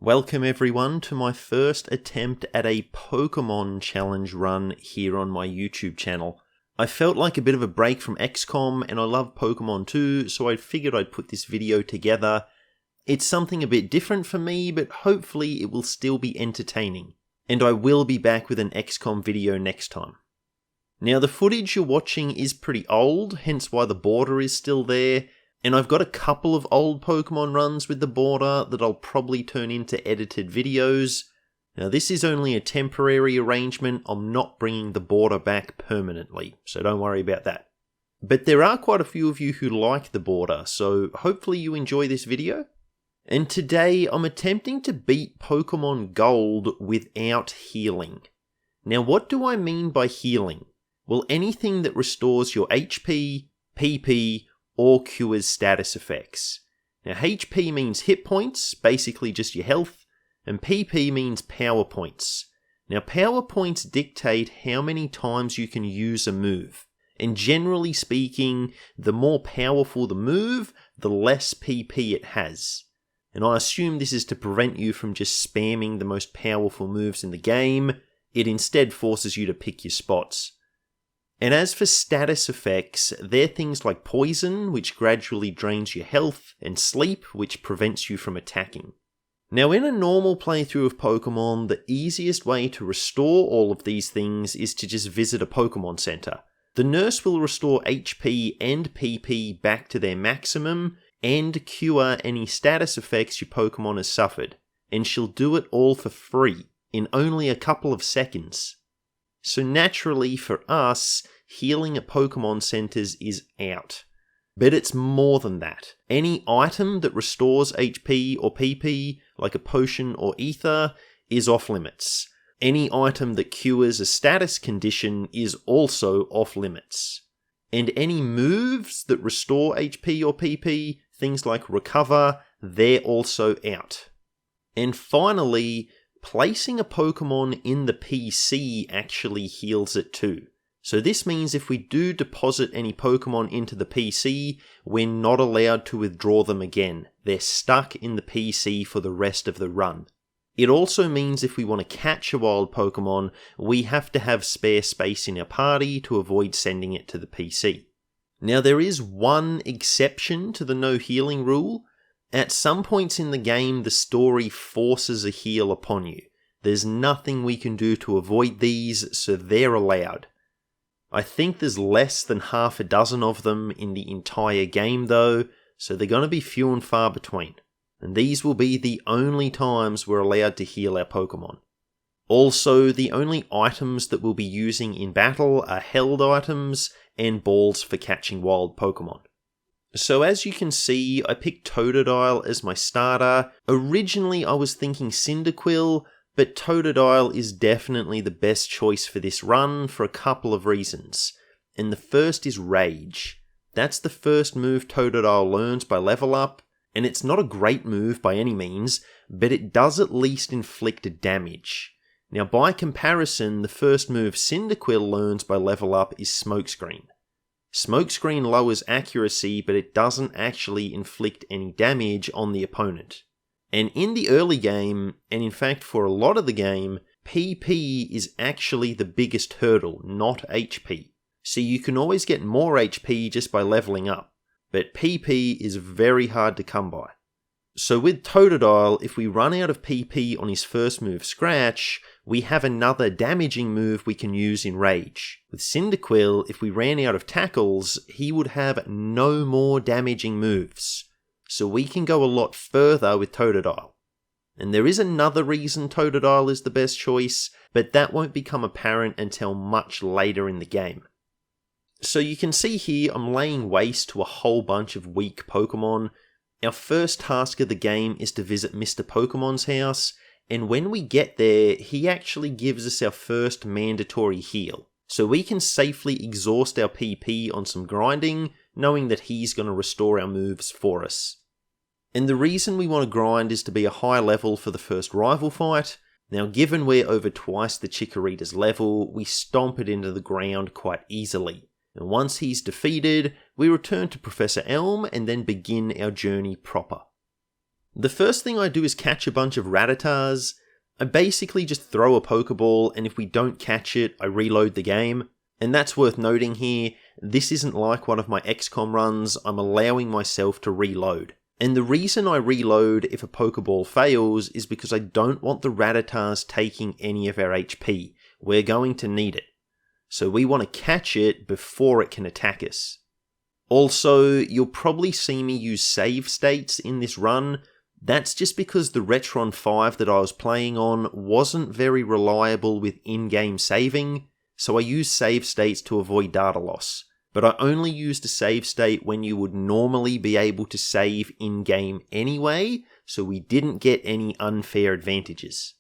Welcome everyone to my first attempt at a Pokemon challenge run here on my YouTube channel. I felt like a bit of a break from XCOM and I love Pokemon too, so I figured I'd put this video together. It's something a bit different for me, but hopefully it will still be entertaining. And I will be back with an XCOM video next time. Now the footage you're watching is pretty old, hence why the border is still there. And I've got a couple of old Pokemon runs with the border that I'll probably turn into edited videos. Now this is only a temporary arrangement, I'm not bringing the border back permanently, so don't worry about that. But there are quite a few of you who like the border, so hopefully you enjoy this video. And today I'm attempting to beat Pokemon Gold without healing. Now what do I mean by healing? Well, anything that restores your HP, PP, or cures status effects. Now HP means hit points, basically just your health, and PP means power points. Now power points dictate how many times you can use a move, and generally speaking, the more powerful the move, the less PP it has. And I assume this is to prevent you from just spamming the most powerful moves in the game, it instead forces you to pick your spots. And as for status effects, they're things like poison, which gradually drains your health, and sleep, which prevents you from attacking. Now in a normal playthrough of Pokemon, the easiest way to restore all of these things is to just visit a Pokemon Center. The nurse will restore HP and PP back to their maximum, and cure any status effects your Pokemon has suffered, and she'll do it all for free, in only a couple of seconds. So naturally for us, healing at Pokemon Centers is out. But it's more than that. Any item that restores HP or PP, like a potion or ether, is off limits. Any item that cures a status condition is also off limits. And any moves that restore HP or PP, things like recover, they're also out. And finally, placing a Pokemon in the PC actually heals it too. So this means if we do deposit any Pokemon into the PC, we're not allowed to withdraw them again. They're stuck in the PC for the rest of the run. It also means if we want to catch a wild Pokemon, we have to have spare space in our party to avoid sending it to the PC. Now there is one exception to the no healing rule. At some points in the game, the story forces a heal upon you. There's nothing we can do to avoid these, so they're allowed. I think there's less than half a dozen of them in the entire game though, so they're going to be few and far between. And these will be the only times we're allowed to heal our Pokemon. Also, the only items that we'll be using in battle are held items and balls for catching wild Pokemon. So as you can see, I picked Totodile as my starter. Originally I was thinking Cyndaquil, but Totodile is definitely the best choice for this run for a couple of reasons. And the first is Rage. That's the first move Totodile learns by level up, and it's not a great move by any means, but it does at least inflict damage. Now by comparison, the first move Cyndaquil learns by level up is Smokescreen. Smokescreen lowers accuracy, but it doesn't actually inflict any damage on the opponent. And in the early game, and in fact for a lot of the game, PP is actually the biggest hurdle, not HP. So you can always get more HP just by leveling up, but PP is very hard to come by. So with Totodile, if we run out of PP on his first move Scratch, we have another damaging move we can use in Rage. With Cyndaquil, if we ran out of tackles, he would have no more damaging moves. So we can go a lot further with Totodile. And there is another reason Totodile is the best choice, but that won't become apparent until much later in the game. So you can see here I'm laying waste to a whole bunch of weak Pokemon. Our first task of the game is to visit Mr. Pokemon's house, and when we get there, he actually gives us our first mandatory heal. So we can safely exhaust our PP on some grinding, knowing that he's going to restore our moves for us. And the reason we want to grind is to be a high level for the first rival fight. Now given we're over twice the Chikorita's level, we stomp it into the ground quite easily. And once he's defeated, we return to Professor Elm and then begin our journey proper. The first thing I do is catch a bunch of Rattatas. I basically just throw a Pokeball, and if we don't catch it, I reload the game. And that's worth noting here, this isn't like one of my XCOM runs, I'm allowing myself to reload. And the reason I reload if a Pokeball fails is because I don't want the Rattatas taking any of our HP. We're going to need it. So we want to catch it before it can attack us. Also, you'll probably see me use save states in this run. That's just because the Retron 5 that I was playing on wasn't very reliable with in-game saving, so I used save states to avoid data loss. But I only used a save state when you would normally be able to save in-game anyway, so we didn't get any unfair advantages.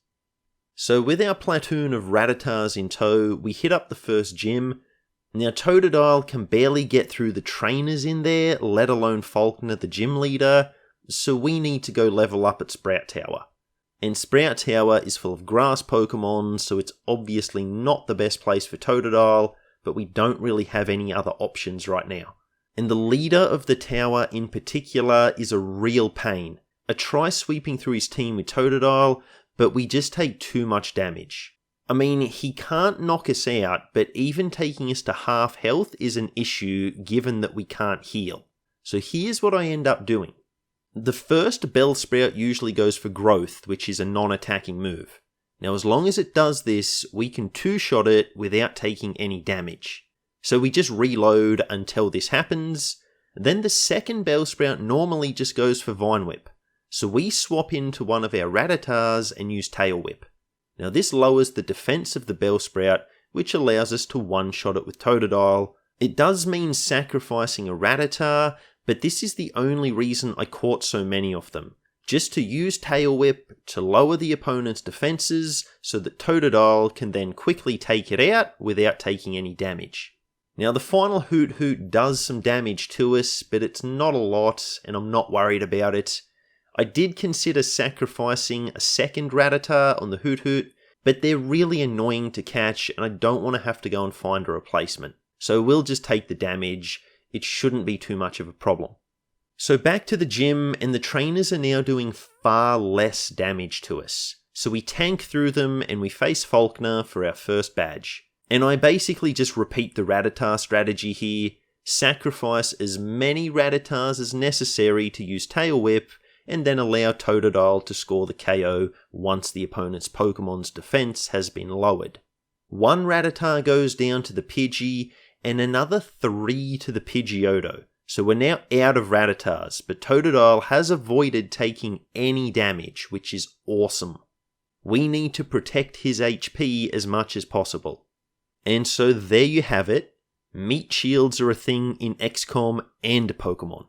So with our platoon of Rattatas in tow, we hit up the first gym. Now Totodile can barely get through the trainers in there, let alone Falkner the gym leader, so we need to go level up at Sprout Tower. And Sprout Tower is full of grass Pokemon, so it's obviously not the best place for Totodile, but we don't really have any other options right now. And the leader of the tower in particular is a real pain. I try sweeping through his team with Totodile, but we just take too much damage. I mean, he can't knock us out, but even taking us to half health is an issue given that we can't heal. So here's what I end up doing. The first Bellsprout usually goes for Growth, which is a non-attacking move. Now as long as it does this, we can two-shot it without taking any damage. So we just reload until this happens. Then the second Bellsprout normally just goes for Vine Whip. So we swap into one of our Rattatas and use Tail Whip. Now this lowers the defense of the Bellsprout, which allows us to one-shot it with Totodile. It does mean sacrificing a Rattata, but this is the only reason I caught so many of them. Just to use Tail Whip to lower the opponent's defenses so that Totodile can then quickly take it out without taking any damage. Now the final Hoot Hoot does some damage to us, but it's not a lot and I'm not worried about it. I did consider sacrificing a second Rattata on the Hoot Hoot, but they're really annoying to catch and I don't want to have to go and find a replacement. So we'll just take the damage. It shouldn't be too much of a problem. So back to the gym, and the trainers are now doing far less damage to us. So we tank through them and we face Falkner for our first badge. And I basically just repeat the Rattata strategy here, sacrifice as many Rattatas as necessary to use Tail Whip, and then allow Totodile to score the KO once the opponent's Pokemon's defense has been lowered. One Rattata goes down to the Pidgey, and another 3 to the Pidgeotto. So we're now out of Rattatas, but Totodile has avoided taking any damage, which is awesome. We need to protect his HP as much as possible. And so there you have it. Meat shields are a thing in XCOM and Pokemon.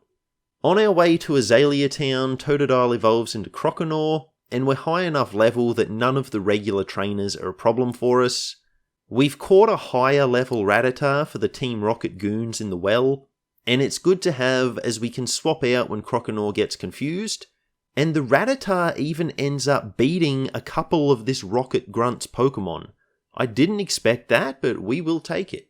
On our way to Azalea Town, Totodile evolves into Croconaw, and we're high enough level that none of the regular trainers are a problem for us. We've caught a higher level Rattata for the Team Rocket goons in the well, and it's good to have as we can swap out when Croconaw gets confused, and the Rattata even ends up beating a couple of this Rocket Grunt's Pokemon. I didn't expect that, but we will take it.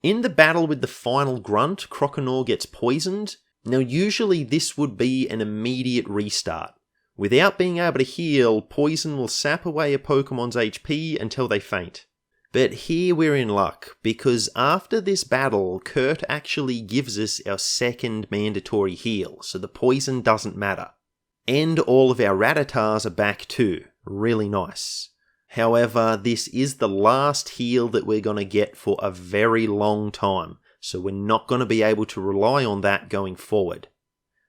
In the battle with the final Grunt, Croconaw gets poisoned. Now usually this would be an immediate restart. Without being able to heal, poison will sap away a Pokemon's HP until they faint. But here we're in luck, because after this battle, Kurt actually gives us our second mandatory heal, so the poison doesn't matter. And all of our Rattatas are back too. Really nice. However, this is the last heal that we're going to get for a very long time, so we're not going to be able to rely on that going forward.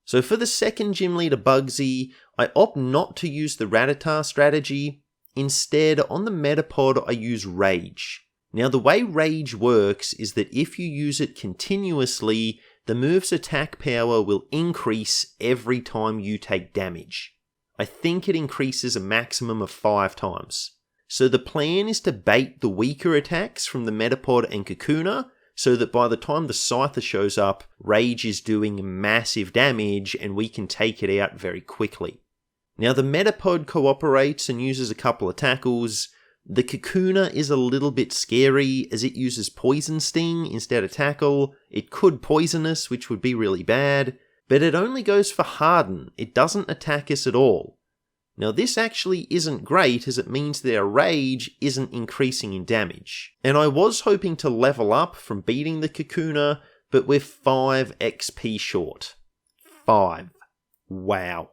So for the second gym leader Bugsy, I opt not to use the Rattata strategy. Instead, on the Metapod, I use Rage. Now, the way Rage works is that if you use it continuously, the move's attack power will increase every time you take damage. I think it increases a maximum of 5 times. So the plan is to bait the weaker attacks from the Metapod and Kakuna, so that by the time the Scyther shows up, Rage is doing massive damage and we can take it out very quickly. Now the Metapod cooperates and uses a couple of tackles. The Kakuna is a little bit scary as it uses Poison Sting instead of Tackle. It could poison us, which would be really bad, but it only goes for Harden. It doesn't attack us at all. Now this actually isn't great, as it means that our rage isn't increasing in damage. And I was hoping to level up from beating the Kakuna, but we're 5 XP short. 5. Wow.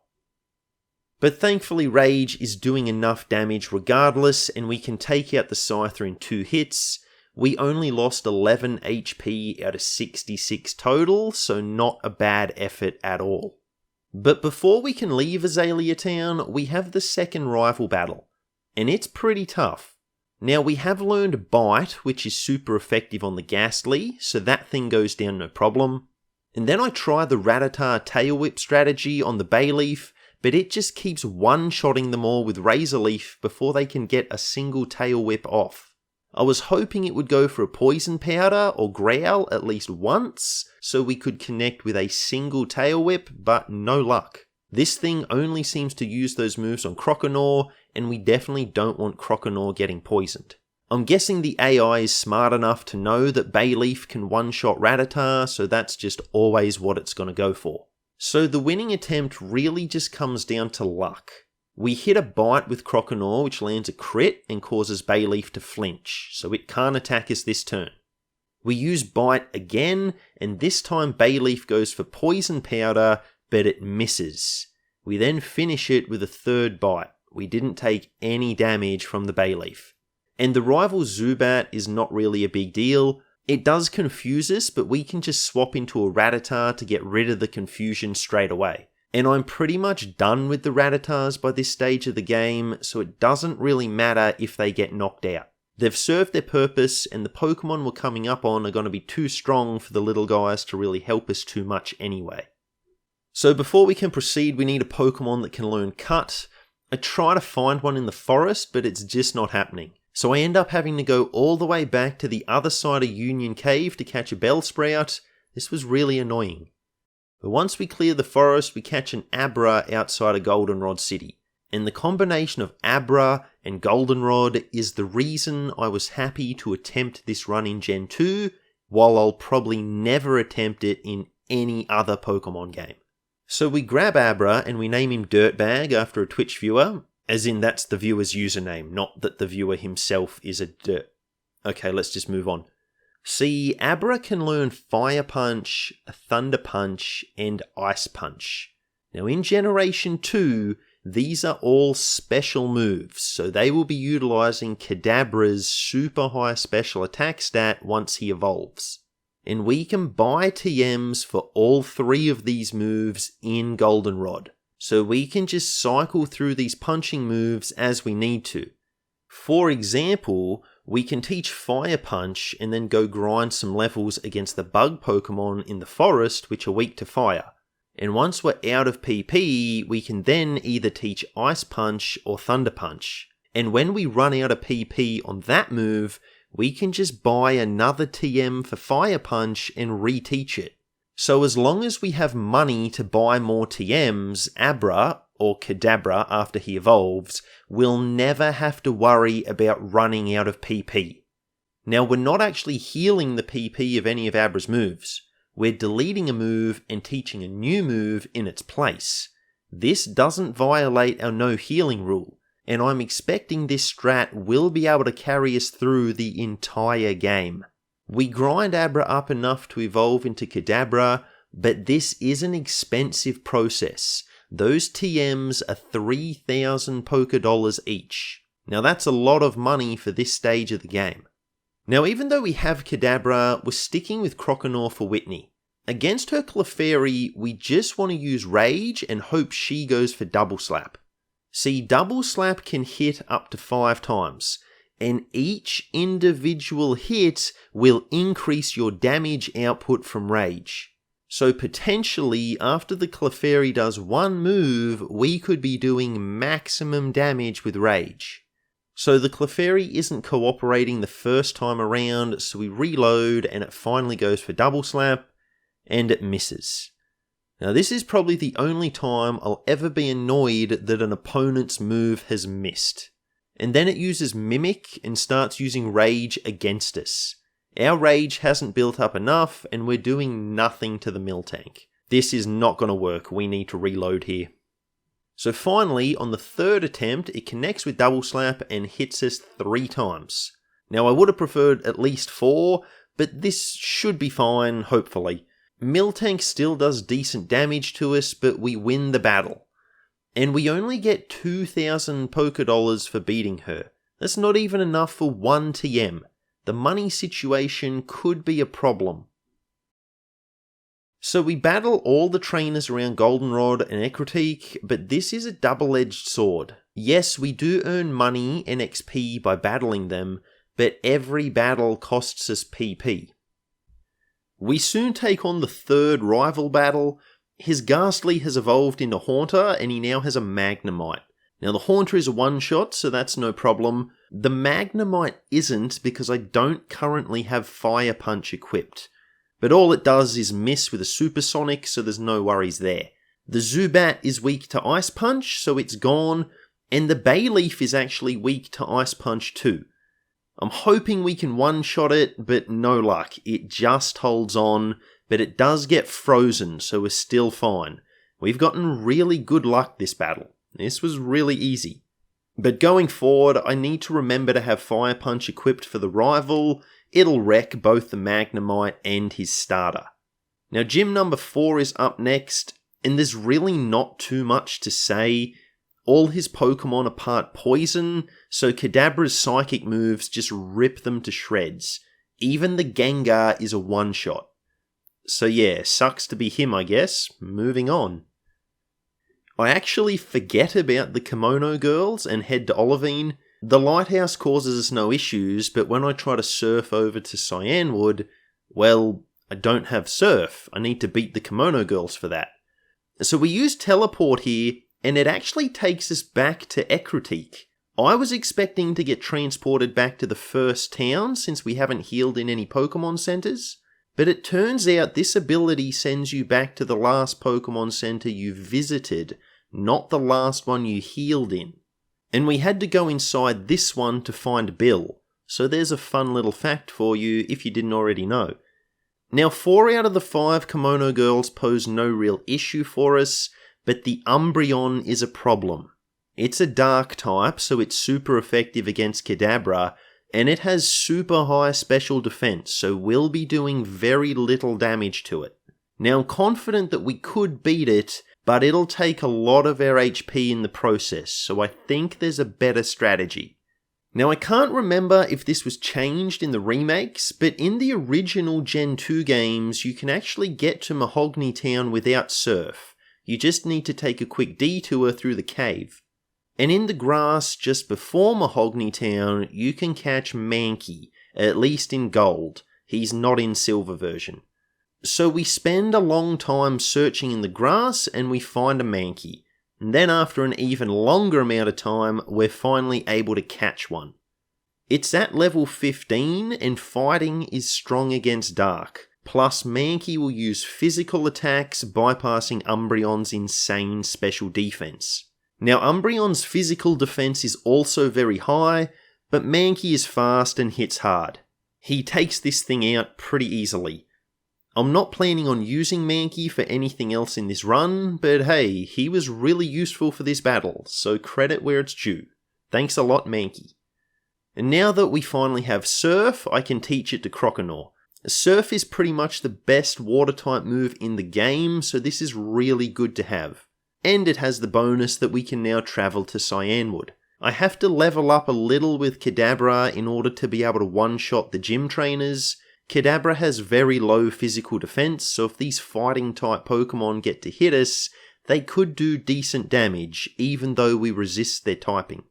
But thankfully rage is doing enough damage regardless, and we can take out the Scyther in 2 hits. We only lost 11 HP out of 66 total, so not a bad effort at all. But before we can leave Azalea Town, we have the second rival battle, and it's pretty tough. Now we have learned Bite, which is super effective on the Ghastly, so that thing goes down no problem. And then I try the Rattata Tail Whip strategy on the Bayleaf, but it just keeps one-shotting them all with Razor Leaf before they can get a single Tail Whip off. I was hoping it would go for a Poison Powder or Growl at least once, so we could connect with a single Tail Whip, but no luck. This thing only seems to use those moves on Croconaw, and we definitely don't want Croconaw getting poisoned. I'm guessing the AI is smart enough to know that Bayleaf can one-shot Rattata, so that's just always what it's going to go for. So the winning attempt really just comes down to luck. We hit a Bite with Croconaw, which lands a crit and causes Bayleaf to flinch, so it can't attack us this turn. We use Bite again, and this time Bayleaf goes for Poison Powder, but it misses. We then finish it with a third Bite. We didn't take any damage from the Bayleaf. And the rival Zubat is not really a big deal. It does confuse us, but we can just swap into a Rattata to get rid of the confusion straight away. And I'm pretty much done with the Rattatas by this stage of the game, so it doesn't really matter if they get knocked out. They've served their purpose, and the Pokemon we're coming up on are going to be too strong for the little guys to really help us too much anyway. So before we can proceed, we need a Pokemon that can learn Cut. I try to find one in the forest, but it's just not happening. So I end up having to go all the way back to the other side of Union Cave to catch a Bellsprout. This was really annoying. But once we clear the forest, we catch an Abra outside of Goldenrod City. And the combination of Abra and Goldenrod is the reason I was happy to attempt this run in Gen 2, while I'll probably never attempt it in any other Pokemon game. So we grab Abra and we name him Dirtbag after a Twitch viewer, as in that's the viewer's username, not that the viewer himself is a dirt. Okay, let's just move on. See, Abra can learn Fire Punch, Thunder Punch, and Ice Punch. Now in Generation 2, these are all special moves, so they will be utilising Kadabra's super high special attack stat once he evolves. And we can buy TMs for all 3 of these moves in Goldenrod, so we can just cycle through these punching moves as we need to. For example, we can teach Fire Punch and then go grind some levels against the bug Pokemon in the forest which are weak to fire. And once we're out of PP, we can then either teach Ice Punch or Thunder Punch. And when we run out of PP on that move, we can just buy another TM for Fire Punch and reteach it. So as long as we have money to buy more TMs, Abra, or Kadabra after he evolves, will never have to worry about running out of PP. Now we're not actually healing the PP of any of Abra's moves. We're deleting a move and teaching a new move in its place. This doesn't violate our no healing rule, and I'm expecting this strat will be able to carry us through the entire game. We grind Abra up enough to evolve into Kadabra, but this is an expensive process. Those TMs are 3,000 Poké Dollars each. Now that's a lot of money for this stage of the game. Now even though we have Kadabra, we're sticking with Croconaw for Whitney. Against her Clefairy, we just want to use Rage and hope she goes for Double Slap. See, Double Slap can hit up to 5 times, and each individual hit will increase your damage output from Rage. So potentially, after the Clefairy does one move, we could be doing maximum damage with Rage. So the Clefairy isn't cooperating the first time around, so we reload and it finally goes for Double Slap, and it misses. Now this is probably the only time I'll ever be annoyed that an opponent's move has missed. And then it uses Mimic and starts using Rage against us. Our Rage hasn't built up enough, and we're doing nothing to the Miltank. This is not going to work. We need to reload here. So finally, on the third attempt, it connects with double slap and hits us 3 times. Now I would have preferred at least 4, but this should be fine, hopefully. Miltank still does decent damage to us, but we win the battle. And we only get 2,000 poker dollars for beating her. That's not even enough for 1 TM. The money situation could be a problem. So we battle all the trainers around Goldenrod and Ekritik, but this is a double-edged sword. Yes, we do earn money and XP by battling them, but every battle costs us PP. We soon take on the third rival battle. His Ghastly has evolved into Haunter, and he now has a Magnemite. Now the Haunter is a one-shot, so that's no problem. The Magnemite isn't, because I don't currently have Fire Punch equipped. But all it does is miss with a Supersonic, so there's no worries there. The Zubat is weak to Ice Punch, so it's gone, and the Bayleaf is actually weak to Ice Punch too. I'm hoping we can one-shot it, but no luck. It just holds on, but it does get frozen, so we're still fine. We've gotten really good luck this battle. This was really easy. But going forward, I need to remember to have Fire Punch equipped for the rival. It'll wreck both the Magnemite and his starter. Now gym number 4 is up next, and there's really not too much to say. All his Pokemon are part poison, so Kadabra's psychic moves just rip them to shreds. Even the Gengar is a one-shot. So yeah, sucks to be him I guess. Moving on. I actually forget about the Kimono Girls and head to Olivine. The lighthouse causes us no issues, but when I try to surf over to Cyanwood, well, I don't have surf. I need to beat the Kimono Girls for that. So we use teleport here, and it actually takes us back to Ekritik. I was expecting to get transported back to the first town since we haven't healed in any Pokemon Centers, but it turns out this ability sends you back to the last Pokemon Center you visited, not the last one you healed in. And we had to go inside this one to find Bill, so there's a fun little fact for you if you didn't already know. Now 4 out of the 5 Kimono Girls pose no real issue for us, but the Umbreon is a problem. It's a dark type, so it's super effective against Kadabra, and it has super high special defense, so we'll be doing very little damage to it. Now I'm confident that we could beat it, but it'll take a lot of our HP in the process, so I think there's a better strategy. Now I can't remember if this was changed in the remakes, but in the original Gen 2 games you can actually get to Mahogany Town without surf. You just need to take a quick detour through the cave. And in the grass just before Mahogany Town you can catch Mankey, at least in gold. He's not in silver version. So we spend a long time searching in the grass and we find a Mankey. And then after an even longer amount of time, we're finally able to catch one. It's at level 15 and fighting is strong against dark. Plus Mankey will use physical attacks, bypassing Umbreon's insane special defense. Now Umbreon's physical defense is also very high, but Mankey is fast and hits hard. He takes this thing out pretty easily. I'm not planning on using Mankey for anything else in this run, but hey, he was really useful for this battle, so credit where it's due. Thanks a lot, Mankey. And now that we finally have Surf, I can teach it to Croconaw. Surf is pretty much the best water type move in the game, so this is really good to have. And it has the bonus that we can now travel to Cyanwood. I have to level up a little with Kadabra in order to be able to one-shot the gym trainers. Kadabra has very low physical defense, so if these fighting type Pokemon get to hit us, they could do decent damage, even though we resist their typing.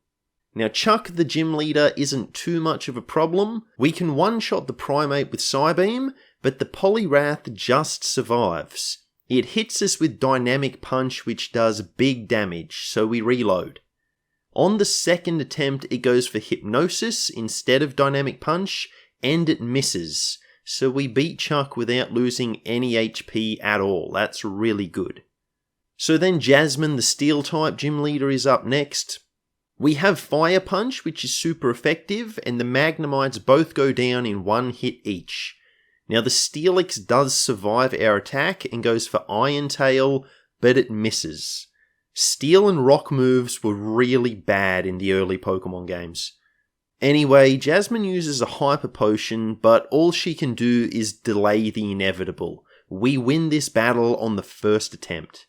Now Chuck the gym leader isn't too much of a problem. We can one-shot the Primeape with Psybeam, but the Poliwrath just survives. It hits us with Dynamic Punch, which does big damage, so we reload. On the second attempt it goes for Hypnosis instead of Dynamic Punch, and it misses. So we beat Chuck without losing any HP at all. That's really good. So then Jasmine, the Steel-type gym leader, is up next. We have Fire Punch, which is super effective, and the Magnemites both go down in one hit each. Now the Steelix does survive our attack and goes for Iron Tail, but it misses. Steel and Rock moves were really bad in the early Pokemon games. Anyway, Jasmine uses a Hyper Potion, but all she can do is delay the inevitable. We win this battle on the first attempt.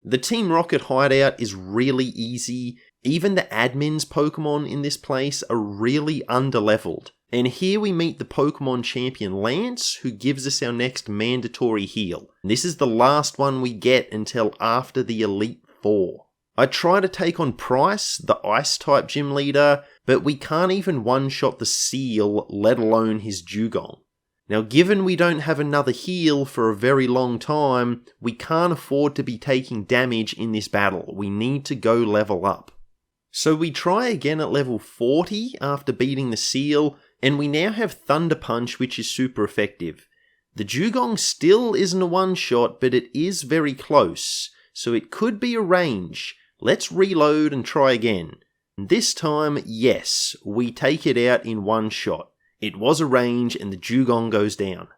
The Team Rocket hideout is really easy. Even the admin's Pokemon in this place are really underleveled. And here we meet the Pokemon champion Lance, who gives us our next mandatory heal. This is the last one we get until after the Elite Four. I try to take on Price, the Ice-type gym leader, but we can't even one-shot the Seal, let alone his Dugong. Now, given we don't have another heal for a very long time, we can't afford to be taking damage in this battle. We need to go level up. So we try again at level 40 after beating the Seal, and we now have Thunder Punch, which is super effective. The Dugong still isn't a one-shot, but it is very close, so it could be a range. Let's reload and try again. This time, yes, we take it out in one shot. It was a range and the Dugong goes down.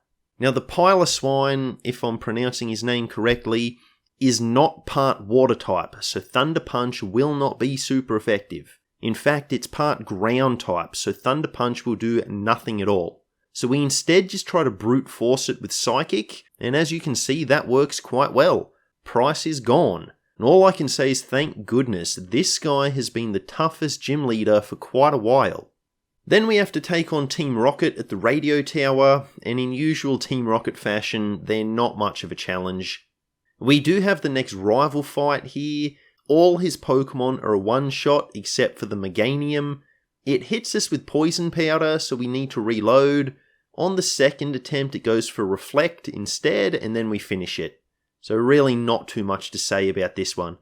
Now the Piloswine, if I'm pronouncing his name correctly, is not part water type, so Thunder Punch will not be super effective. In fact, it's part ground type, so Thunder Punch will do nothing at all. So we instead just try to brute force it with Psychic, and as you can see, that works quite well. Price is gone. And all I can say is thank goodness, this guy has been the toughest gym leader for quite a while. Then we have to take on Team Rocket at the radio tower, and in usual Team Rocket fashion, they're not much of a challenge. We do have the next rival fight here. All his Pokemon are a one-shot except for the Meganium. It hits us with Poison Powder, so we need to reload. On the second attempt, it goes for Reflect instead, and then we finish it. So really not too much to say about this one.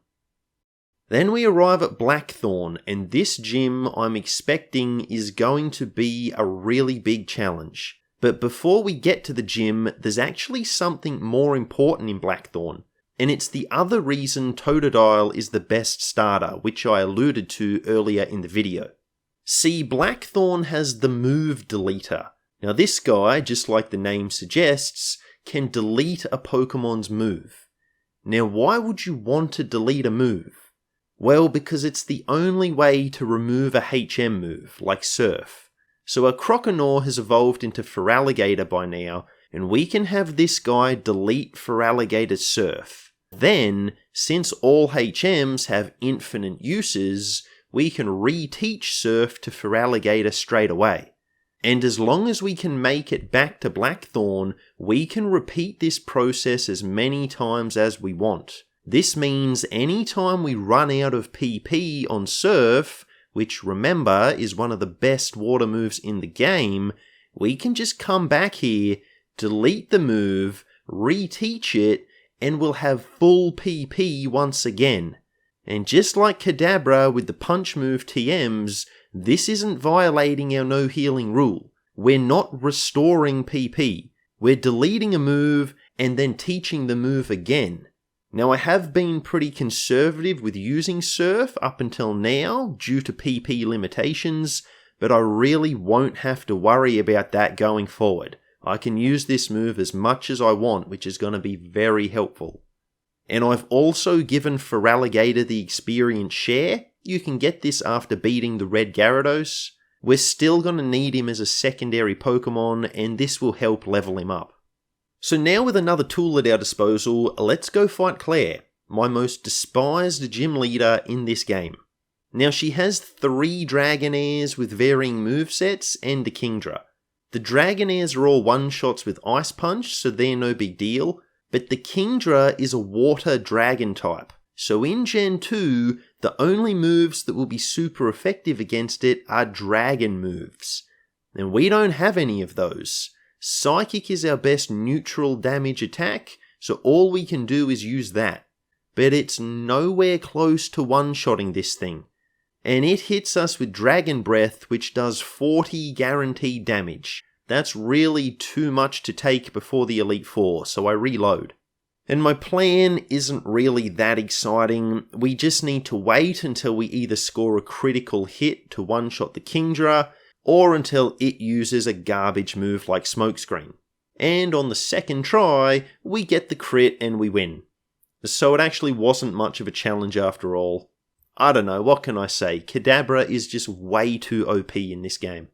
Then we arrive at Blackthorn, and this gym I'm expecting is going to be a really big challenge. But before we get to the gym, there's actually something more important in Blackthorn. And it's the other reason Totodile is the best starter, which I alluded to earlier in the video. See, Blackthorn has the move deleter. Now this guy, just like the name suggests, can delete a Pokemon's move. Now why would you want to delete a move? Well, because it's the only way to remove a HM move, like Surf. So our Croconaw has evolved into Feraligatr by now, and we can have this guy delete Feraligatr Surf. Then, since all HMs have infinite uses, we can reteach Surf to Feraligatr straight away. And as long as we can make it back to Blackthorn, we can repeat this process as many times as we want. This means anytime we run out of PP on Surf, which remember is one of the best water moves in the game, we can just come back here, delete the move, reteach it, and we'll have full PP once again. And just like Kadabra with the punch move TMs, this isn't violating our no healing rule. We're not restoring PP. We're deleting a move and then teaching the move again. Now I have been pretty conservative with using Surf up until now due to PP limitations, but I really won't have to worry about that going forward. I can use this move as much as I want, which is going to be very helpful. And I've also given Feraligatr the experience share. You can get this after beating the red Gyarados. We're still going to need him as a secondary Pokemon, and this will help level him up. So now with another tool at our disposal, let's go fight Claire, my most despised gym leader in this game. Now she has 3 Dragonairs with varying movesets and a Kingdra. The Dragonairs are all one-shots with Ice Punch, so they're no big deal, but the Kingdra is a water dragon type. So in Gen 2, the only moves that will be super effective against it are dragon moves. And we don't have any of those. Psychic is our best neutral damage attack, so all we can do is use that. But it's nowhere close to one-shotting this thing. And it hits us with Dragon Breath, which does 40 guaranteed damage. That's really too much to take before the Elite Four, so I reload. And my plan isn't really that exciting. We just need to wait until we either score a critical hit to one-shot the Kingdra, or until it uses a garbage move like Smokescreen. and on the second try, we get the crit and we win. So it actually wasn't much of a challenge after all. I don't know, what can I say? Kadabra is just way too OP in this game.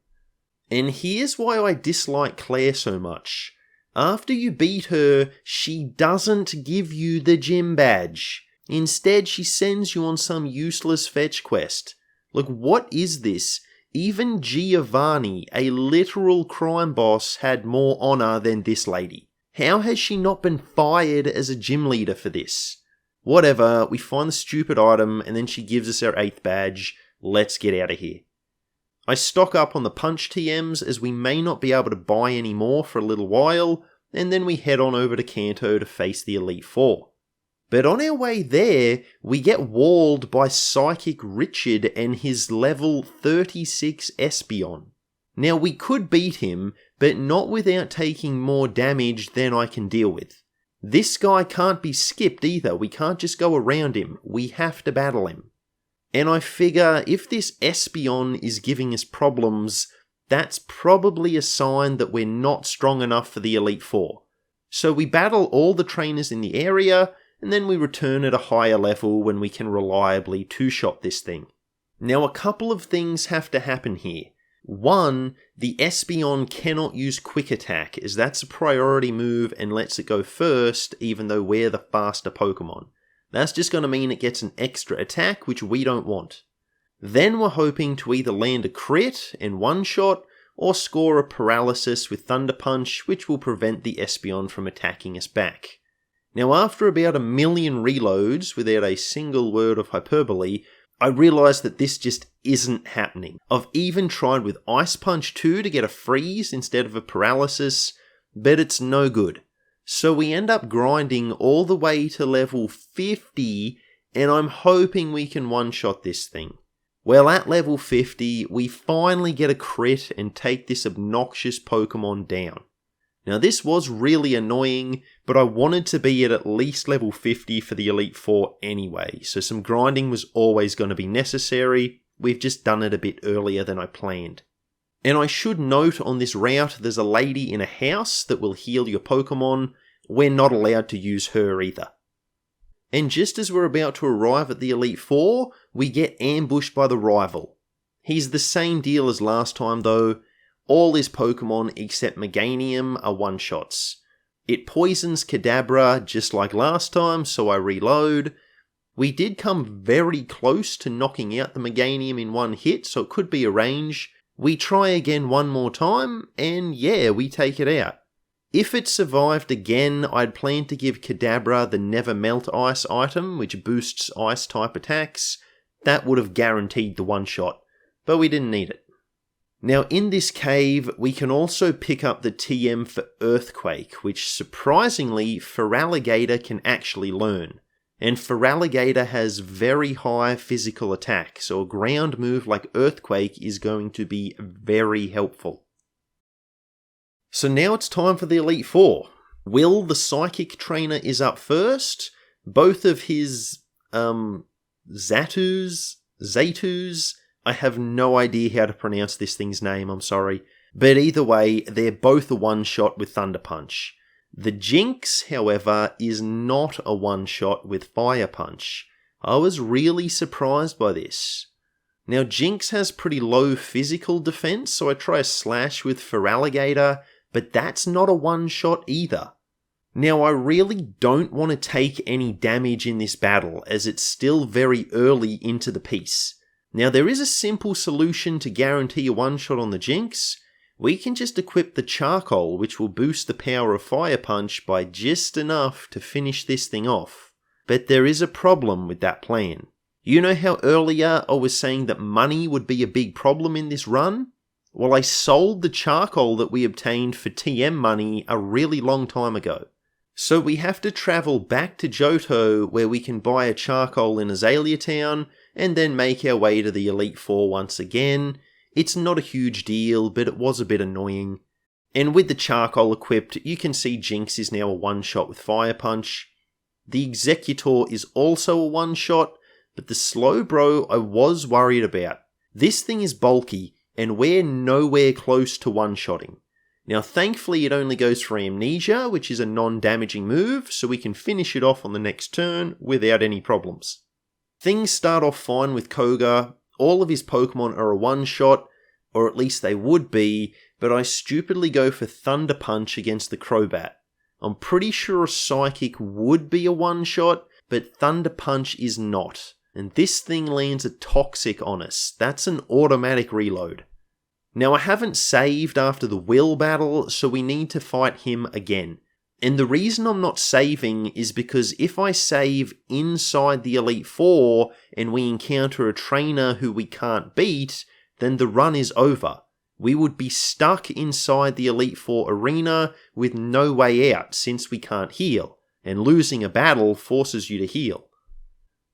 And here's why I dislike Claire so much. After you beat her, she doesn't give you the gym badge. Instead, she sends you on some useless fetch quest. Like, what is this? Even Giovanni, a literal crime boss, had more honor than this lady. How has she not been fired as a gym leader for this? Whatever, we find the stupid item and then she gives us our 8th badge. Let's get out of here. I stock up on the punch TMs as we may not be able to buy any more for a little while, and then we head on over to Kanto to face the Elite Four. But on our way there, we get walled by Psychic Richard and his level 36 Espeon. Now we could beat him, but not without taking more damage than I can deal with. This guy can't be skipped either, we can't just go around him, we have to battle him. And I figure if this Espeon is giving us problems, that's probably a sign that we're not strong enough for the Elite Four. So we battle all the trainers in the area, and then we return at a higher level when we can reliably two-shot this thing. Now a couple of things have to happen here. One, the Espeon cannot use Quick Attack, as that's a priority move and lets it go first, even though we're the faster Pokemon. That's just going to mean it gets an extra attack, which we don't want. Then we're hoping to either land a crit and one-shot, or score a paralysis with Thunder Punch, which will prevent the Espeon from attacking us back. Now after about 1 million reloads, without a single word of hyperbole, I realised that this just isn't happening. I've even tried with Ice Punch 2 to get a freeze instead of a paralysis, but it's no good. So we end up grinding all the way to level 50, and I'm hoping we can one-shot this thing. Well, at level 50, we finally get a crit and take this obnoxious Pokemon down. Now this was really annoying, but I wanted to be at least level 50 for the Elite Four anyway, so some grinding was always going to be necessary. We've just done it a bit earlier than I planned. And I should note on this route there's a lady in a house that will heal your Pokemon. We're not allowed to use her either. And just as we're about to arrive at the Elite Four, we get ambushed by the rival. He's the same deal as last time though. All his Pokemon except Meganium are one-shots. It poisons Kadabra just like last time, so I reload. We did come very close to knocking out the Meganium in one hit, so it could be a range. We try again one more time, and yeah, we take it out. If it survived again, I'd planned to give Kadabra the Never Melt Ice item, which boosts Ice-type attacks. That would have guaranteed the one-shot, but we didn't need it. Now in this cave, we can also pick up the TM for Earthquake, which surprisingly, Feraligatr can actually learn. And Feraligatr has very high physical attack, so a ground move like Earthquake is going to be very helpful. So now it's time for the Elite Four. Will, the Psychic Trainer, is up first. Both of his, Zatus, I have no idea how to pronounce this thing's name, I'm sorry. But either way, they're both a one-shot with Thunder Punch. The Jinx, however, is not a one-shot with Fire Punch. I was really surprised by this. Now Jinx has pretty low physical defense, so I try a slash with Feraligatr, but that's not a one-shot either. Now I really don't want to take any damage in this battle, as it's still very early into the piece. Now there is a simple solution to guarantee a one-shot on the Jinx. We can just equip the Charcoal, which will boost the power of Fire Punch by just enough to finish this thing off. But there is a problem with that plan. You know how earlier I was saying that money would be a big problem in this run? Well, I sold the Charcoal that we obtained for TM money a really long time ago. So we have to travel back to Johto, where we can buy a Charcoal in Azalea Town, and then make our way to the Elite Four once again. It's not a huge deal, but it was a bit annoying. And with the Charcoal equipped, you can see Jinx is now a one-shot with Fire Punch. The Executor is also a one-shot, but the Slowbro I was worried about. This thing is bulky, and we're nowhere close to one-shotting. Now thankfully it only goes for Amnesia, which is a non-damaging move, so we can finish it off on the next turn without any problems. Things start off fine with Koga. All of his Pokemon are a one-shot, or at least they would be, but I stupidly go for Thunder Punch against the Crobat. I'm pretty sure a Psychic would be a one-shot, but Thunder Punch is not. And this thing lands a Toxic on us. That's an automatic reload. Now I haven't saved after the Will battle, so we need to fight him again. And the reason I'm not saving is because if I save inside the Elite Four and we encounter a trainer who we can't beat, then the run is over. We would be stuck inside the Elite Four arena with no way out since we can't heal, and losing a battle forces you to heal.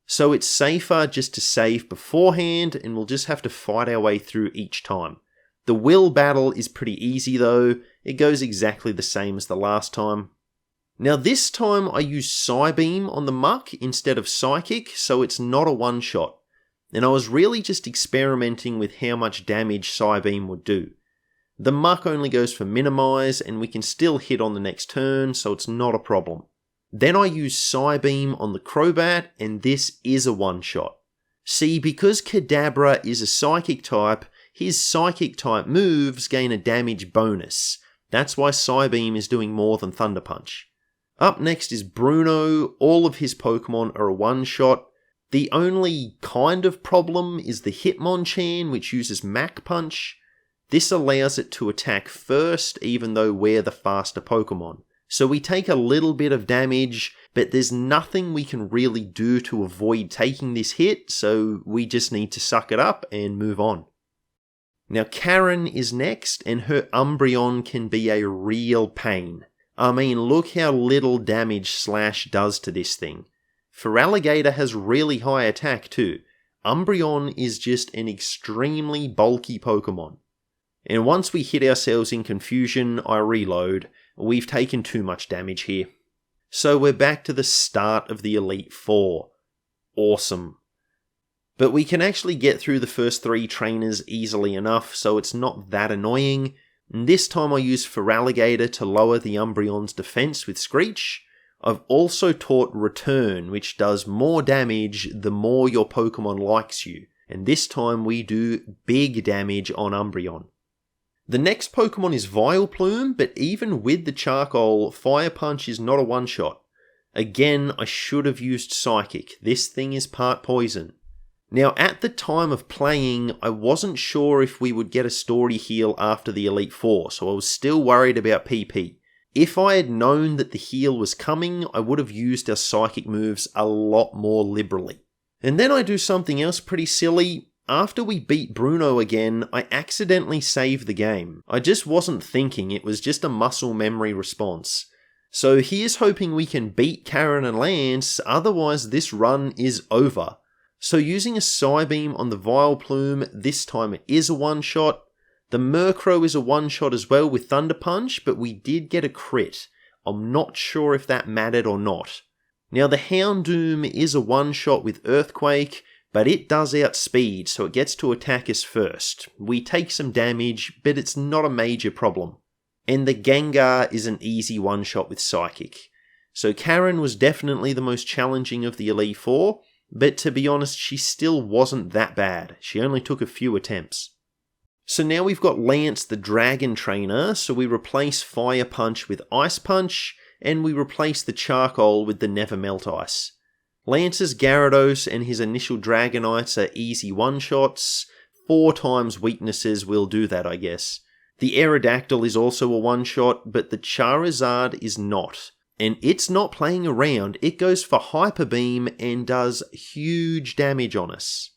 So it's safer just to save beforehand, and we'll just have to fight our way through each time. The Will battle is pretty easy though, it goes exactly the same as the last time. Now this time I use Psybeam on the Muck instead of Psychic, so it's not a one-shot. And I was really just experimenting with how much damage Psybeam would do. The Muck only goes for Minimize, and we can still hit on the next turn, so it's not a problem. Then I use Psybeam on the Crobat, and this is a one-shot. See, because Kadabra is a Psychic type, his Psychic type moves gain a damage bonus. That's why Psybeam is doing more than Thunder Punch. Up next is Bruno. All of his Pokemon are a one-shot. The only kind of problem is the Hitmonchan, which uses Mach Punch. This allows it to attack first, even though we're the faster Pokemon. So we take a little bit of damage, but there's nothing we can really do to avoid taking this hit, so we just need to suck it up and move on. Now Karen is next, and her Umbreon can be a real pain. I mean, look how little damage Slash does to this thing. Feraligatr has really high attack too. Umbreon is just an extremely bulky Pokemon. And once we hit ourselves in confusion, I reload. We've taken too much damage here. So we're back to the start of the Elite Four. Awesome. But we can actually get through the first 3 trainers easily enough, so it's not that annoying. And this time I use Feraligatr to lower the Umbreon's defense with Screech. I've also taught Return, which does more damage the more your Pokemon likes you. And this time we do big damage on Umbreon. The next Pokemon is Vileplume, but even with the Charcoal, Fire Punch is not a one-shot. Again, I should have used Psychic. This thing is part poison. Now, at the time of playing, I wasn't sure if we would get a story heal after the Elite Four, so I was still worried about PP. If I had known that the heal was coming, I would have used our Psychic moves a lot more liberally. And then I do something else pretty silly. After we beat Bruno again, I accidentally saved the game. I just wasn't thinking, it was just a muscle memory response. So here's hoping we can beat Karen and Lance, otherwise this run is over. So using a Psybeam on the Vileplume, this time it is a one-shot. The Murkrow is a one-shot as well with Thunder Punch, but we did get a crit. I'm not sure if that mattered or not. Now the Houndoom is a one-shot with Earthquake, but it does outspeed, so it gets to attack us first. We take some damage, but it's not a major problem. And the Gengar is an easy one-shot with Psychic. So Karen was definitely the most challenging of the Elite Four, but to be honest, she still wasn't that bad. She only took a few attempts. So now we've got Lance the Dragon Trainer, so we replace Fire Punch with Ice Punch, and we replace the Charcoal with the Never Melt Ice. Lance's Gyarados and his initial Dragonites are easy one-shots. 4 times weaknesses will do that, I guess. The Aerodactyl is also a one-shot, but the Charizard is not. And it's not playing around, it goes for Hyper Beam and does huge damage on us.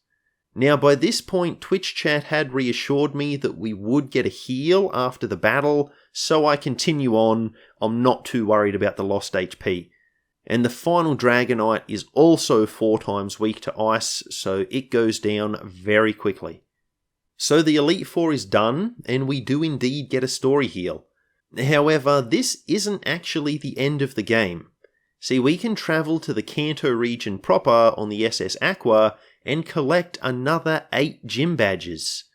Now by this point, Twitch chat had reassured me that we would get a heal after the battle, so I continue on. I'm not too worried about the lost HP. And the final Dragonite is also 4 times weak to ice, so it goes down very quickly. So the Elite Four is done, and we do indeed get a story heal. However, this isn't actually the end of the game. See, we can travel to the Kanto region proper on the SS Aqua and collect another 8 gym badges.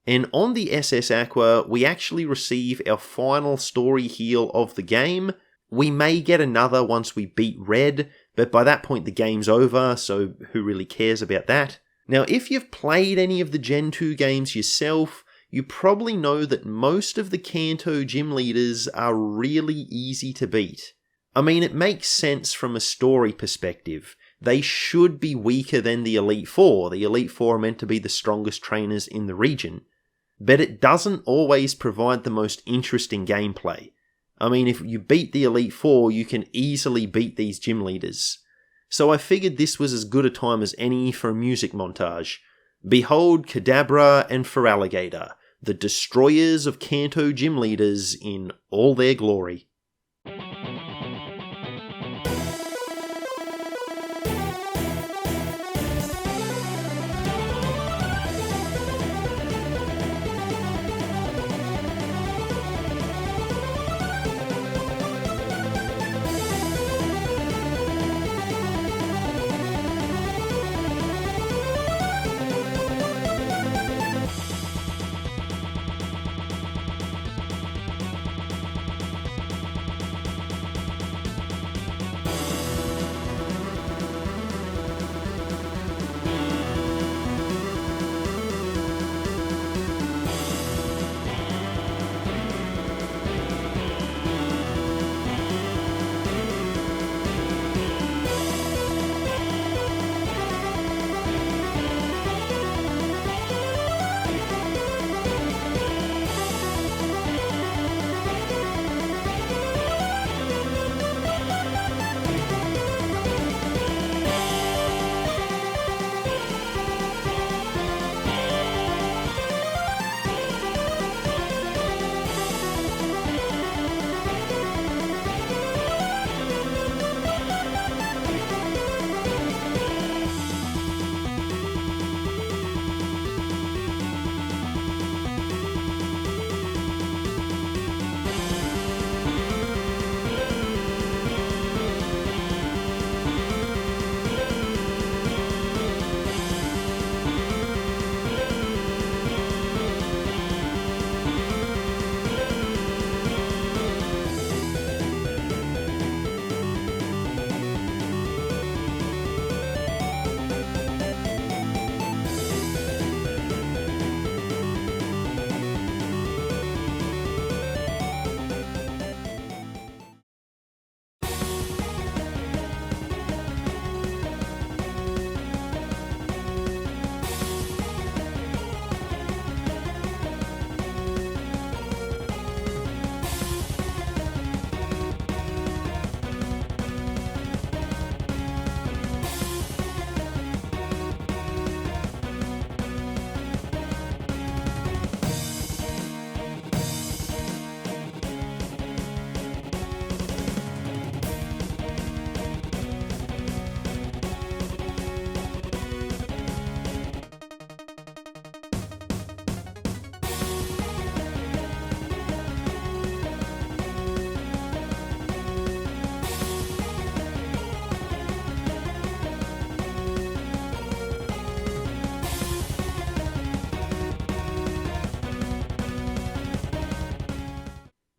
And on the SS Aqua, we actually receive our final story heal of the game. We may get another once we beat Red, but by that point the game's over, so who really cares about that? Now, if you've played any of the Gen 2 games yourself, you probably know that most of the Kanto gym leaders are really easy to beat. I mean, it makes sense from a story perspective. They should be weaker than the Elite Four. The Elite Four are meant to be the strongest trainers in the region. But it doesn't always provide the most interesting gameplay. I mean, if you beat the Elite Four, you can easily beat these gym leaders. So I figured this was as good a time as any for a music montage. Behold Kadabra and Feraligatr, the destroyers of Kanto gym leaders in all their glory.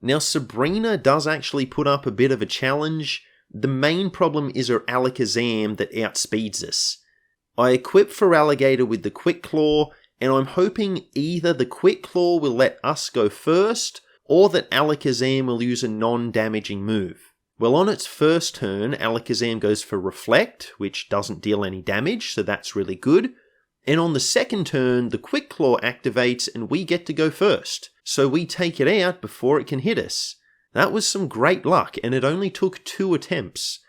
Now, Sabrina does actually put up a bit of a challenge. The main problem is her Alakazam that outspeeds us. I equip Feraligatr with the Quick Claw, and I'm hoping either the Quick Claw will let us go first, or that Alakazam will use a non-damaging move. Well, on its first turn, Alakazam goes for Reflect, which doesn't deal any damage, so that's really good. And on the second turn, the Quick Claw activates and we get to go first. So we take it out before it can hit us. That was some great luck, and it only took 2 attempts.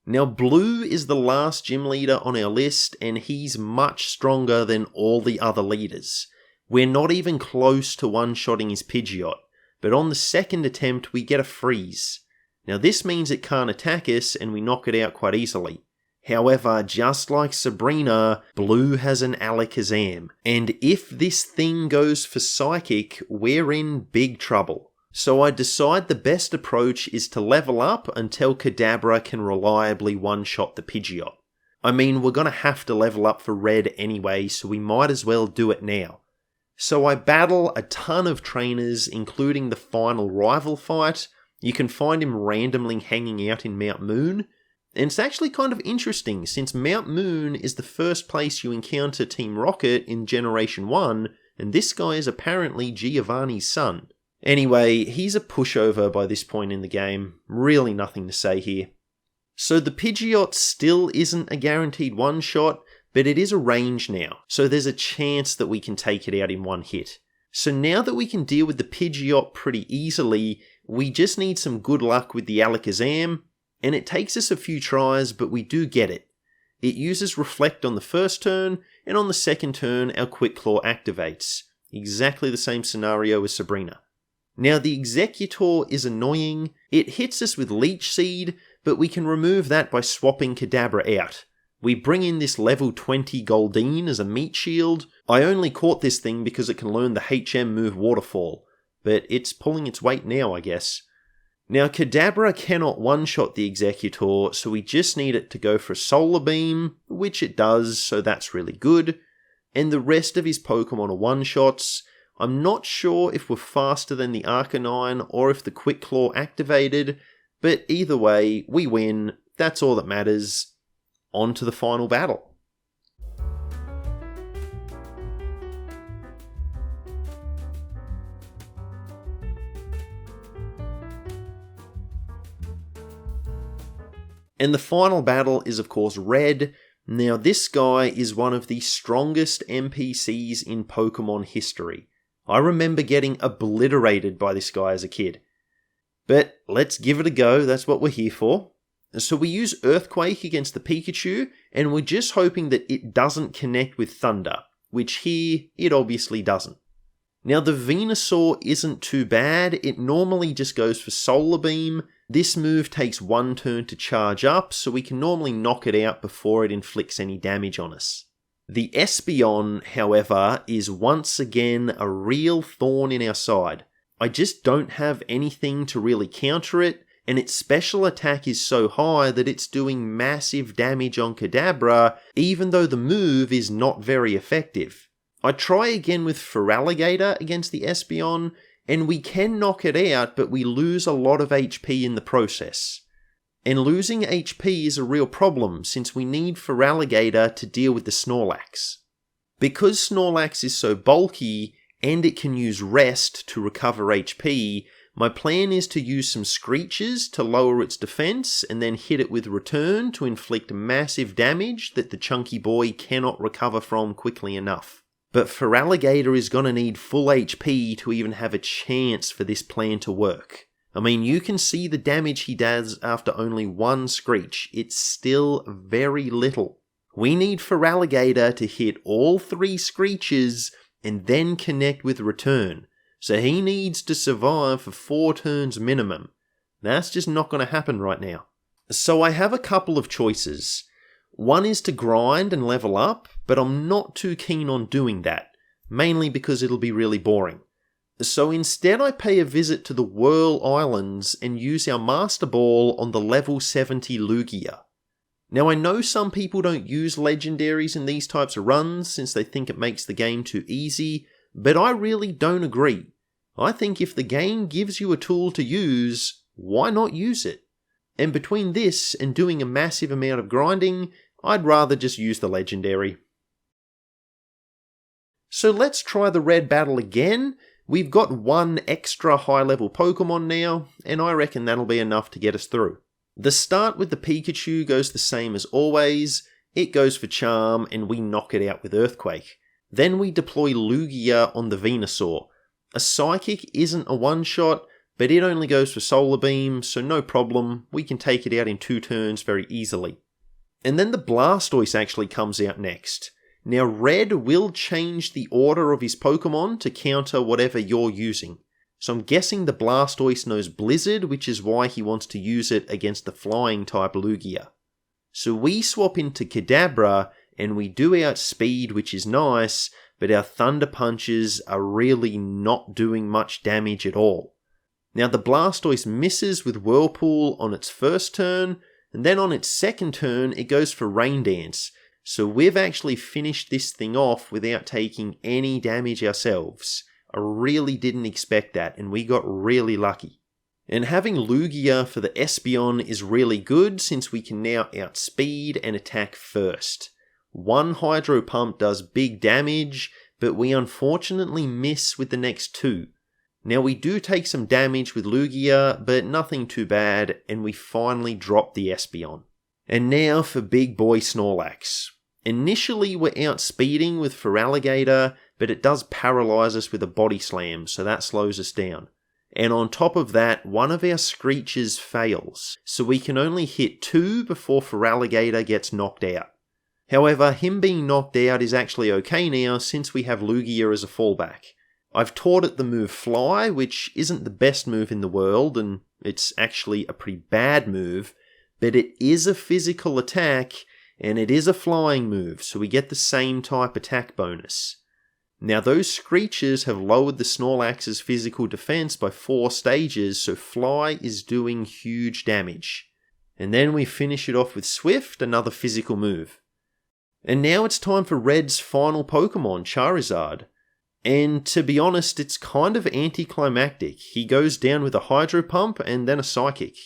Now, Blue is the last gym leader on our list, and he's much stronger than all the other leaders. We're not even close to one-shotting his Pidgeot, but on the second attempt we get a freeze. Now this means it can't attack us, and we knock it out quite easily. However, just like Sabrina, Blue has an Alakazam, and if this thing goes for Psychic, we're in big trouble. So I decide the best approach is to level up until Kadabra can reliably one-shot the Pidgeot. I mean, we're gonna have to level up for Red anyway, so we might as well do it now. So I battle a ton of trainers, including the final rival fight. You can find him randomly hanging out in Mount Moon. And it's actually kind of interesting, since Mount Moon is the first place you encounter Team Rocket in Generation 1, and this guy is apparently Giovanni's son. Anyway, he's a pushover by this point in the game. Really nothing to say here. So the Pidgeot still isn't a guaranteed one-shot, but it is a range now, so there's a chance that we can take it out in one hit. So now that we can deal with the Pidgeot pretty easily, we just need some good luck with the Alakazam, and it takes us a few tries, but we do get it. It uses Reflect on the first turn, and on the second turn our Quick Claw activates. Exactly the same scenario as Sabrina. Now the Executor is annoying. It hits us with Leech Seed, but we can remove that by swapping Kadabra out. We bring in this level 20 Goldeen as a meat shield. I only caught this thing because it can learn the HM move Waterfall, but it's pulling its weight now, I guess. Now Kadabra cannot one-shot the Executor, so we just need it to go for a Solar Beam, which it does, so that's really good. And the rest of his Pokemon are one-shots. I'm not sure if we're faster than the Arcanine or if the Quick Claw activated, but either way, we win. That's all that matters. On to the final battle. And the final battle is of course Red. Now this guy is one of the strongest NPCs in Pokemon history. I remember getting obliterated by this guy as a kid. But let's give it a go, that's what we're here for. So we use Earthquake against the Pikachu, and we're just hoping that it doesn't connect with Thunder, which here, it obviously doesn't. Now the Venusaur isn't too bad, it normally just goes for Solar Beam. This move takes one turn to charge up, so we can normally knock it out before it inflicts any damage on us. The Espeon, however, is once again a real thorn in our side. I just don't have anything to really counter it, and its special attack is so high that it's doing massive damage on Kadabra, even though the move is not very effective. I try again with Feraligatr against the Espeon, and we can knock it out, but we lose a lot of HP in the process. And losing HP is a real problem, since we need Feraligatr to deal with the Snorlax. Because Snorlax is so bulky, and it can use Rest to recover HP, my plan is to use some Screeches to lower its defense and then hit it with Return to inflict massive damage that the chunky boy cannot recover from quickly enough. But Feraligatr is going to need full HP to even have a chance for this plan to work. I mean, you can see the damage he does after only one Screech. It's still very little. We need Feraligatr to hit all 3 Screeches and then connect with Return. So he needs to survive for 4 turns minimum. That's just not going to happen right now. So I have a couple of choices. One is to grind and level up, but I'm not too keen on doing that, mainly because it'll be really boring. So instead I pay a visit to the Whirl Islands and use our Master Ball on the level 70 Lugia. Now I know some people don't use legendaries in these types of runs since they think it makes the game too easy, but I really don't agree. I think if the game gives you a tool to use, why not use it? And between this and doing a massive amount of grinding, I'd rather just use the legendary. So let's try the Red battle again. We've got 1 extra high level Pokemon now, and I reckon that'll be enough to get us through. The start with the Pikachu goes the same as always. It goes for Charm, and we knock it out with Earthquake. Then we deploy Lugia on the Venusaur. A Psychic isn't a one-shot, but it only goes for Solar Beam, so no problem, we can take it out in 2 turns very easily. And then the Blastoise actually comes out next. Now Red will change the order of his Pokemon to counter whatever you're using. So I'm guessing the Blastoise knows Blizzard, which is why he wants to use it against the Flying type Lugia. So we swap into Kadabra, and we do outspeed, which is nice, but our Thunder Punches are really not doing much damage at all. Now the Blastoise misses with Whirlpool on its first turn, and then on its second turn it goes for Rain Dance, So we've actually finished this thing off without taking any damage ourselves. I really didn't expect that, and we got really lucky. And having Lugia for the Espeon is really good since we can now outspeed and attack first. One Hydro Pump does big damage, but we unfortunately miss with the next two. Now we do take some damage with Lugia, but nothing too bad, and we finally drop the Espeon. And now for Big Boy Snorlax. Initially we're outspeeding with Feraligatr, but it does paralyze us with a Body Slam, so that slows us down. And on top of that, one of our Screeches fails, so we can only hit 2 before Feraligatr gets knocked out. However, him being knocked out is actually okay now since we have Lugia as a fallback. I've taught it the move Fly, which isn't the best move in the world, and it's actually a pretty bad move, but it is a physical attack, and it is a flying move, so we get the same type attack bonus. Now those Screeches have lowered the Snorlax's physical defense by 4 stages, so Fly is doing huge damage. And then we finish it off with Swift, another physical move. And now it's time for Red's final Pokemon, Charizard. And to be honest, it's kind of anticlimactic. He goes down with a Hydro Pump and then a Psychic.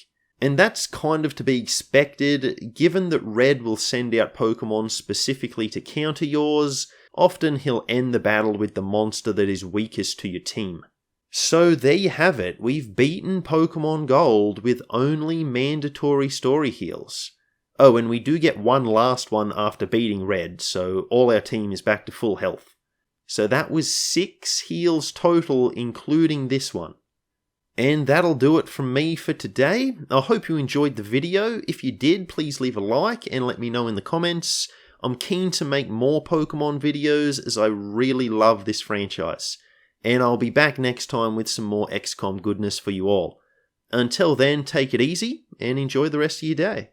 And that's kind of to be expected, given that Red will send out Pokemon specifically to counter yours. Often he'll end the battle with the monster that is weakest to your team. So there you have it, we've beaten Pokemon Gold with only mandatory story heals. Oh, and we do get one last one after beating Red, so all our team is back to full health. So that was 6 heals total, including this one. And that'll do it from me for today. I hope you enjoyed the video. If you did, please leave a like and let me know in the comments. I'm keen to make more Pokemon videos as I really love this franchise. And I'll be back next time with some more XCOM goodness for you all. Until then, take it easy and enjoy the rest of your day.